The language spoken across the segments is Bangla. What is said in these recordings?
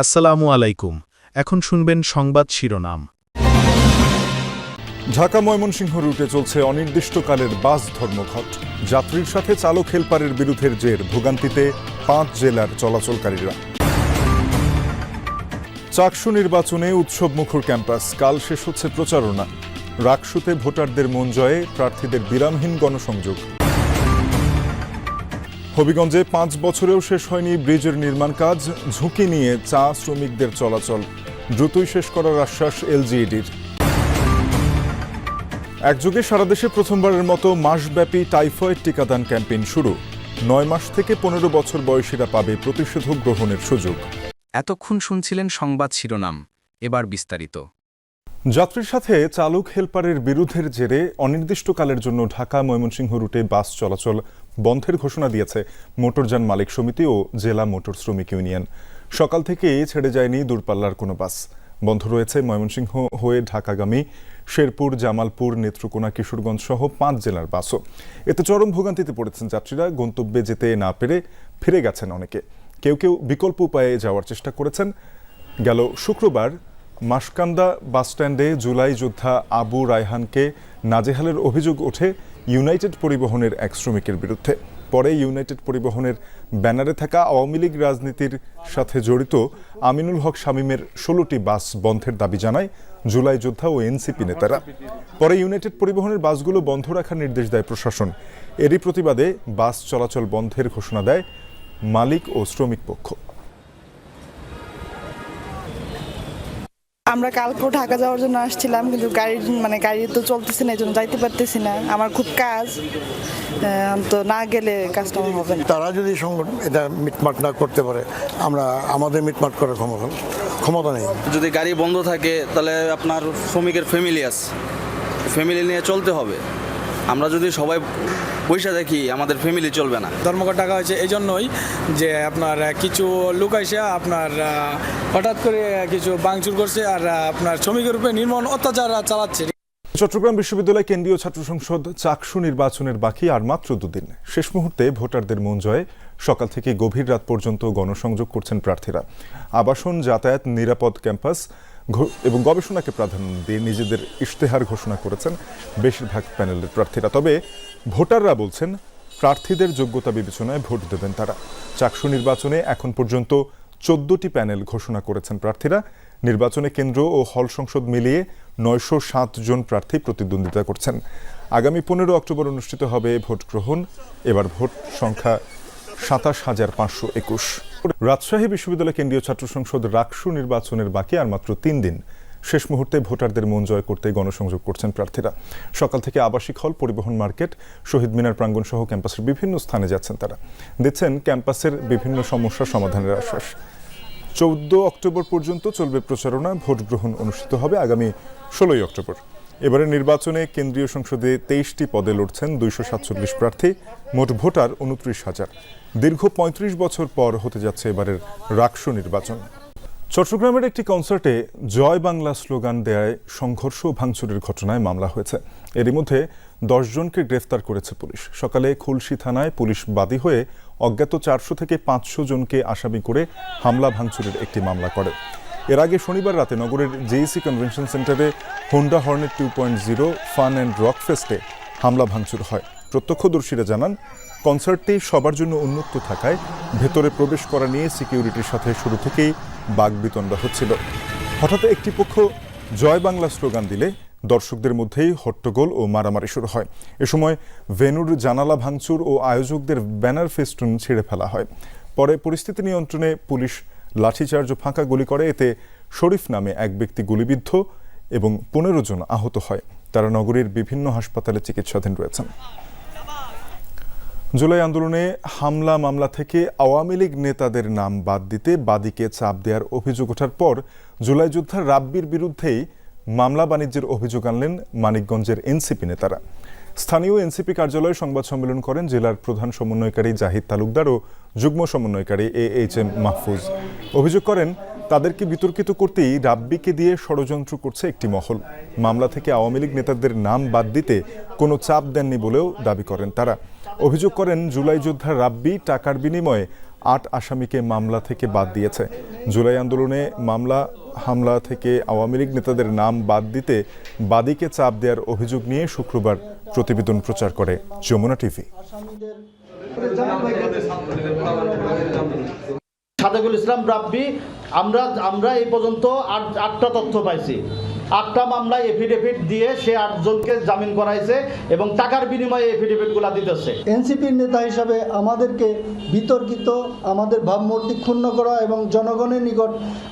আসসালামু আলাইকুম। এখন শুনবেন সংবাদ শিরোনাম। ঢাকা ময়মনসিংহ রুটে চলছে অনির্দিষ্টকালের বাস ধর্মঘট। যাত্রীর সাথে চালক হেলপারের বিরুদ্ধের জের, ভোগান্তিতে 5 জেলার চলাচলকারীরা। চাকসু নির্বাচনে উৎসবমুখর ক্যাম্পাস, কাল শেষ হচ্ছে প্রচারণা। রাকসুতে ভোটারদের মন জয়ে প্রার্থীদের বিরামহীন গণসংযোগ। হবিগঞ্জে 5 বছরেও শেষ হয়নি ব্রিজের নির্মাণ কাজ, ঝুঁকি নিয়ে চা শ্রমিকদের চলাচল। দ্রুতই শেষ করার আশ্বাস এলজিইডির। একযোগে সারা দেশে প্রথমবারের মতো মাসব্যাপী টাইফয়েড টিকাদান ক্যাম্পেইন শুরু। 9 মাস থেকে 15 বছর বয়সীরা পাবে প্রতিষেধক গ্রহণের সুযোগ। এতক্ষণ শুনছিলেন সংবাদ শিরোনাম, এবার বিস্তারিত। যাত্রীর সাথে চালক হেলপারের বিরুদ্ধের জেরে অনির্দিষ্টকালের জন্য ঢাকা ময়মনসিংহ রুটে বাস চলাচল বন্ধের ঘোষণা দিয়েছে মোটরযান মালিক সমিতি ও জেলা মোটর শ্রমিক ইউনিয়ন। সকাল থেকেই ছেড়ে যায়নি দূরপাল্লার কোনো বাস। বন্ধ রয়েছে ময়মনসিংহ হয়ে ঢাকাগামী শেরপুর, জামালপুর, নেত্রকোনা, কিশোরগঞ্জ সহ 5 জেলার বাসও। এতে চরম ভোগান্তিতে পড়েছেন যাত্রীরা। গন্তব্যে যেতে না পেরে ফিরে গেছেন অনেকে। কেউ কেউ বিকল্প উপায়ে যাওয়ার চেষ্টা করেছেন। গেল শুক্রবার মাসকান্দা বাসস্ট্যান্ডে জুলাই যোদ্ধা আবু রায়হানকে নাজেহালের অভিযোগ ওঠে ইউনাইটেড পরিবহনের এক শ্রমিকের বিরুদ্ধে। পরে ইউনাইটেড পরিবহনের ব্যানারে থাকা আওয়ামী লীগ রাজনীতির সাথে জড়িত আমিনুল হক শামীমের 16টি বাস বন্ধের দাবি জানায় জুলাই যোদ্ধা ও এনসিপি নেতারা। পরে ইউনাইটেড পরিবহনের বাসগুলো বন্ধ রাখার নির্দেশ দেয় প্রশাসন। এরই প্রতিবাদে বাস চলাচল বন্ধের ঘোষণা দেয় মালিক ও শ্রমিক পক্ষ। আমরা কালকেও ঢাকা যাওয়ার জন্য আসছিলাম, কিন্তু গাড়ি তো চলতেছে না, এই জন্য যাইতে পারতেছি না। আমার খুব কাজ, তো না গেলে কাজটা হবে না। তারা যদি এটা মিটমাট না করতে পারে, আমাদের মিটমাট করার ক্ষমতা নেই। যদি গাড়ি বন্ধ থাকে তাহলে আপনার শ্রমিকের ফ্যামিলি নিয়ে চলতে হবে। আমরা যদি সবাই পয়সা দেখি, আমাদের ফ্যামিলি চলবে না। ধর্মঘট ডাকা হয়েছে এই জন্যই যে আপনার কিছু লোক এসে আপনার হঠাৎ করে কিছু ভাঙচুর করছে আর আপনার শ্রমিকের উপরে নির্মম অত্যাচার চালাচ্ছে। চট্টগ্রাম বিশ্ববিদ্যালয় কেন্দ্রীয় ছাত্র সংসদ চাকসু নির্বাচনের বাকি আর মাত্র 2 দিন। শেষ মুহূর্তে ভোটারদের মন জয়ে সকাল থেকে গভীর রাত পর্যন্ত গণসংযোগ করছেন প্রার্থীরা। আবাসন, যাতায়াত, নিরাপদ ক্যাম্পাস এবং গবেষণাকে প্রাধান্য দিয়ে নিজেদের ইশতেহার ঘোষণা করেছেন বেশিরভাগ প্যানেলের প্রার্থীরা। তবে ভোটাররা বলছেন প্রার্থীদের যোগ্যতা বিবেচনায় ভোট দেবেন তারা। চাকসু নির্বাচনে এখন পর্যন্ত 14টি প্যানেল ঘোষণা করেছেন প্রার্থীরা। নির্বাচনে কেন্দ্র ও হল সংসদ মিলিয়ে 907 জন প্রার্থী প্রতিদ্বন্দ্বিতা করছেন। আগামী 15 অক্টোবর অনুষ্ঠিত হবে ভোট গ্রহণ। এবার ভোট সংখ্যা 27,521। রাজশাহী বিশ্ববিদ্যালয় কেন্দ্রীয় ছাত্র সংসদ রাকসু নির্বাচনের বাকি আর মাত্র 3 দিন। শেষ মুহূর্তে ভোটারদের মন জয় করতে গণসংযোগ করছেন প্রার্থীরা। সকাল থেকে আবাসিক হল, পরিবহন মার্কেট, শহীদ মিনার প্রাঙ্গণ সহ ক্যাম্পাসের বিভিন্ন স্থানে যাচ্ছেন তারা। দিচ্ছেন ক্যাম্পাসের বিভিন্ন সমস্যা সমাধানের আশ্বাস। 14 অক্টোবর পর্যন্ত চলবে প্রচারণা। ভোট গ্রহণ অনুষ্ঠিত হবে আগামী 16 অক্টোবর। এবারের নির্বাচনে কেন্দ্রীয় সংসদে 23টি পদে লড়ছেন 247 প্রার্থী। মোট ভোটার 29,000। দীর্ঘ 35 বছর পর হতে যাচ্ছে এবারের রাকসু নির্বাচন। চট্টগ্রামের একটি কনসার্টে জয় বাংলা স্লোগান দেয়ায় সংঘর্ষ ও ভাঙচুরের ঘটনায় মামলা হয়েছে। এরই মধ্যে 10 জনকে গ্রেফতার করেছে পুলিশ। সকালে খুলশী থানায় পুলিশ বাদী হয়ে অজ্ঞাত 400 থেকে 500 জনকে আসামি করে হামলা ভাঙচুরের একটি মামলা করে। এর আগে শনিবার রাতে নগরের জেইসি কনভেনশন সেন্টারে Honda Hornet 2.0 fun and rock ফেস্টে হামলা ভাঙচুর হয়। প্রত্যক্ষদর্শীরা জানান, কনসার্টটি সবার জন্য উন্মুক্ত থাকায় ভেতরে প্রবেশ করা নিয়ে সিকিউরিটির সাথে শুরু থেকেই বাগবিতণ্ডা হচ্ছিল। হঠাৎ একটি পক্ষ জয় বাংলা স্লোগান দিলে দর্শকদের মধ্যেই হট্টগোল ও মারামারি শুরু হয়। এ সময় ভেন্যুর জানালা ভাঙচুর ও আয়োজকদের ব্যানার ফেস্টুন ছিঁড়ে ফেলা হয়। পরে পরিস্থিতি নিয়ন্ত্রণে পুলিশ লাঠিচার্জ ও ফাঁকা গুলি করে। এতে শরীফ নামে এক ব্যক্তি গুলিবিদ্ধ এবং 15 জন আহত হয়। তারা নগরীর বিভিন্ন হাসপাতালে চিকিৎসাধীন রয়েছেন। জুলাই আন্দোলনে হামলা মামলা থেকে আওয়ামী লীগ নেতাদের নাম বাদ দিতে বাদীকে চাপ দেওয়ার অভিযোগ ওঠার পর জুলাই যোদ্ধা রাব্বির বিরুদ্ধেই মামলা বাণিজ্যের অভিযোগ আনলেন মানিকগঞ্জের এনসিপি নেতারা। স্থানীয় এনসিপি কার্যালয়ে সংবাদ সম্মেলন করেন জেলার প্রধান সমন্বয়কারী জাহিদ তালুকদার ও যুগ্ম সমন্বয়কারী AHM মাহফুজ। অভিযোগ করেন, তাদেরকে বিতর্কিত করতেই রাব্বিকে দিয়ে ষড়যন্ত্র করছে একটি মহল। মামলা থেকে আওয়ামী লীগ নেতাদের নাম বাদ দিতে কোনো চাপ দেননি বলেও দাবি করেন তারা। অভিযোগ করেন, জুলাই যোদ্ধা রাব্বি টাকার বিনিময়ে 8 আসামিকে মামলা থেকে বাদ দিয়েছে। জুলাই আন্দোলনে মামলা হামলা থেকে আওয়ামী লীগ নেতাদের নাম বাদ দিতে বাদীকে চাপ দেওয়ার অভিযোগ নিয়ে শুক্রবার প্রতিবেদন প্রচার করে যমুনা টিভি। সাদেকুল ইসলাম রাব্বি আমরা এই পর্যন্ত 8টা তথ্য পাইছি। 8টা মামলায় এফিডেভিট দিয়ে সে 8 জনকে জামিন করাইছে এবং টাকার বিনিময়ে এফিডেভিটগুলো দিতেছে। এনসিপির নেতা হিসাবে আমাদেরকে বিতর্কিত, আমাদের ভাবমূর্তি ক্ষুণ্ণ করা এবং জনগণের নিকট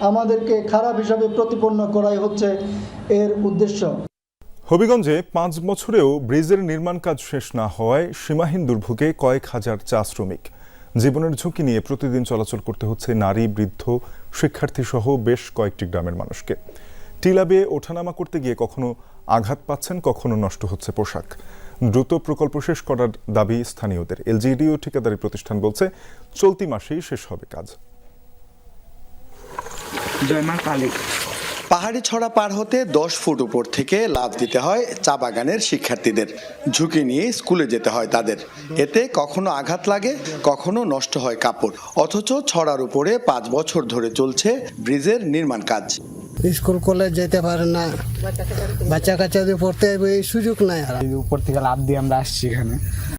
আমাদেরকে খারাপ হিসাবে প্রতিপন্ন করাই হচ্ছে এর উদ্দেশ্য। হবিগঞ্জে 5 বছরেও ব্রিজের নির্মাণ কাজ শেষ না হওয়ায় সীমাহীন দুর্ভোগে কয়েক হাজার চা শ্রমিক। জীবনের ঝুঁকি নিয়ে প্রতিদিন চলাচল করতে হচ্ছে নারী, বৃদ্ধ, শিক্ষার্থী সহ বেশ কয়েকটি গ্রামের মানুষকে। টিলা বেয়ে ওঠানামা করতে গিয়ে কখনো আঘাত পাচ্ছেন, কখনো নষ্ট হচ্ছে পোশাক। দ্রুত প্রকল্প শেষ করার দাবি স্থানীয়দের। এলজিইডি ও ঠিকাদারি প্রতিষ্ঠান বলছে চলতি মাসেই শেষ হবে কাজ। পাহাড়ি ছড়া পার হতে 10 ফুট উপর থেকে লাফ দিতে হয় চা বাগানের শিক্ষার্থীদের। ঝুঁকি নিয়ে স্কুলে যেতে হয় তাদের। এতে কখনো আঘাত লাগে, কখনো নষ্ট হয় কাপড়। অথচ ছড়ার উপরে 5 বছর ধরে চলছে ব্রিজের নির্মাণ কাজ। স্কুল কলেজ যেতে পারে না, বাচ্চা কাচ্চাদের পড়তে এই সুযোগ নাই। উপর থেকে লাভ দিয়ে আমরা আসছি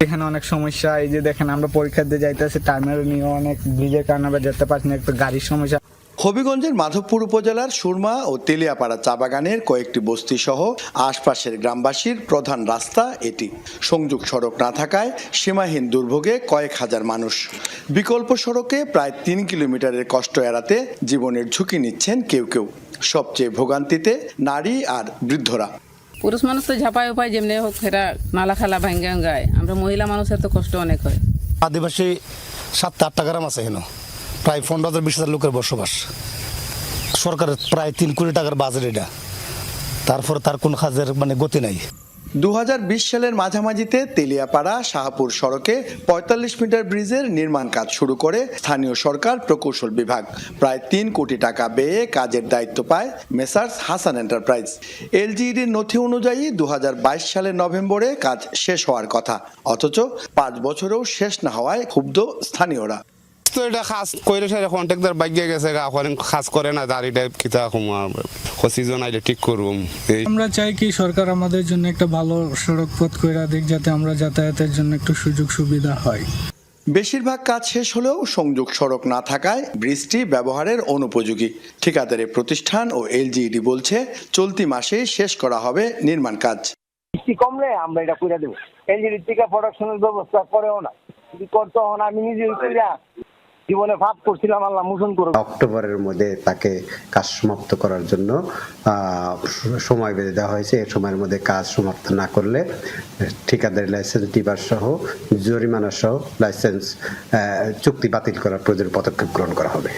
এখানে অনেক সমস্যা। এই যে দেখেন আমরা পরীক্ষা দিয়ে যাইতেছি, টাইমের নিয়ে অনেক ব্রিজের কারণে আমরা যেতে পারছি না, একটু গাড়ির সমস্যা। হবিগঞ্জের মাধবপুর উপজেলার সুরমা ও তেলিয়াপাড়া চা বাগানের কয়েকটি বস্তি সহ আশপাশের গ্রামবাসীর প্রধান রাস্তা এটি। সংযোগ সড়ক না থাকায় সীমাহীন দুর্ভোগে কয়েক হাজার মানুষ। বিকল্প সড়কে প্রায় 3 কিলোমিটারের কষ্ট এড়াতে জীবনের ঝুঁকি নিচ্ছেন কেউ কেউ। সবচেয়ে ভোগান্তিতে নারী আর বৃদ্ধরা। পুরুষ মানুষ তো ঝাঁপায় উপায় যেমনি হোক এরা নালা খালা ভাঙ্গা গায়, আমরা মহিলা মানুষের তো কষ্ট অনেক হয়। আদিবাসী 7-8টা গ্রাম আছে এখানে, প্রায় 15,000-20,000 লোকের বসবাস। সরকারের প্রায় 3 কোটি টাকার বাজেট এটা, তারপরে তার কোন কাজের গতি নাই। 2020 সালের মাঝামাঝিতে তেলিয়াপাড়া শাহপুর সড়কে 45 মিটার ব্রিজের নির্মাণ কাজ শুরু করে স্থানীয় সরকার প্রকৌশল বিভাগ। প্রায় 3 কোটি টাকা ব্যয়ে কাজের দায়িত্ব পায় মেসার্স হাসান এন্টারপ্রাইজ। এলজিইডির নথি অনুযায়ী 2022 সালের নভেম্বরে কাজ শেষ হওয়ার কথা, অথচ 5 বছরেও শেষ না হওয়ায় ক্ষুব্ধ স্থানীয়রা। তো এটা খাস কইরে সেটা কন্ট্রাক্টর বাইকে গেছে এখন খাস করে না, দাঁড়িটা কিতা সিজন আইলে ঠিক করুম। আমরা চাই কি সরকার আমাদের জন্য একটা ভালো সড়ক পথ কইরা দিক, যাতে আমরা যাতায়াতের জন্য একটু সুযোগ সুবিধা হয়। বেশিরভাগ কাজ শেষ হলেও সংযোগ সড়ক না থাকায় ব্রিজটি ব্যবহারের অনুপযোগী। ঠিকাদারি প্রতিষ্ঠান ও এলজিইডি বলছে চলতি মাসেই শেষ করা হবে নির্মাণ কাজ। বৃষ্টি কমলে আমরা এটা কইরা দেব। এলজিইডি থেকে প্রোডাকশনের ব্যবস্থা করেও না, যদি করতে হন আমি নিজেই কইরা জীবনে ভাব করছিলাম, আল্লাহ মোচন করুন। অক্টোবরের মধ্যে তাকে কাজ সমাপ্ত করার জন্য সময় বেঁধে দেওয়া হয়েছে। এই সময়ের মধ্যে কাজ সমাপ্ত না করলে ঠিকাদারি লাইসেন্স ডিবার সহ জরিমানা সহ লাইসেন্স চুক্তি বাতিল করার প্রয়োজনীয় পদক্ষেপ গ্রহণ করা হবে।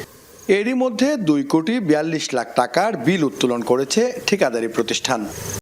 এরই মধ্যে 2 কোটি 42 লাখ টাকার বিল উত্তোলন করেছে ঠিকাদারি প্রতিষ্ঠান।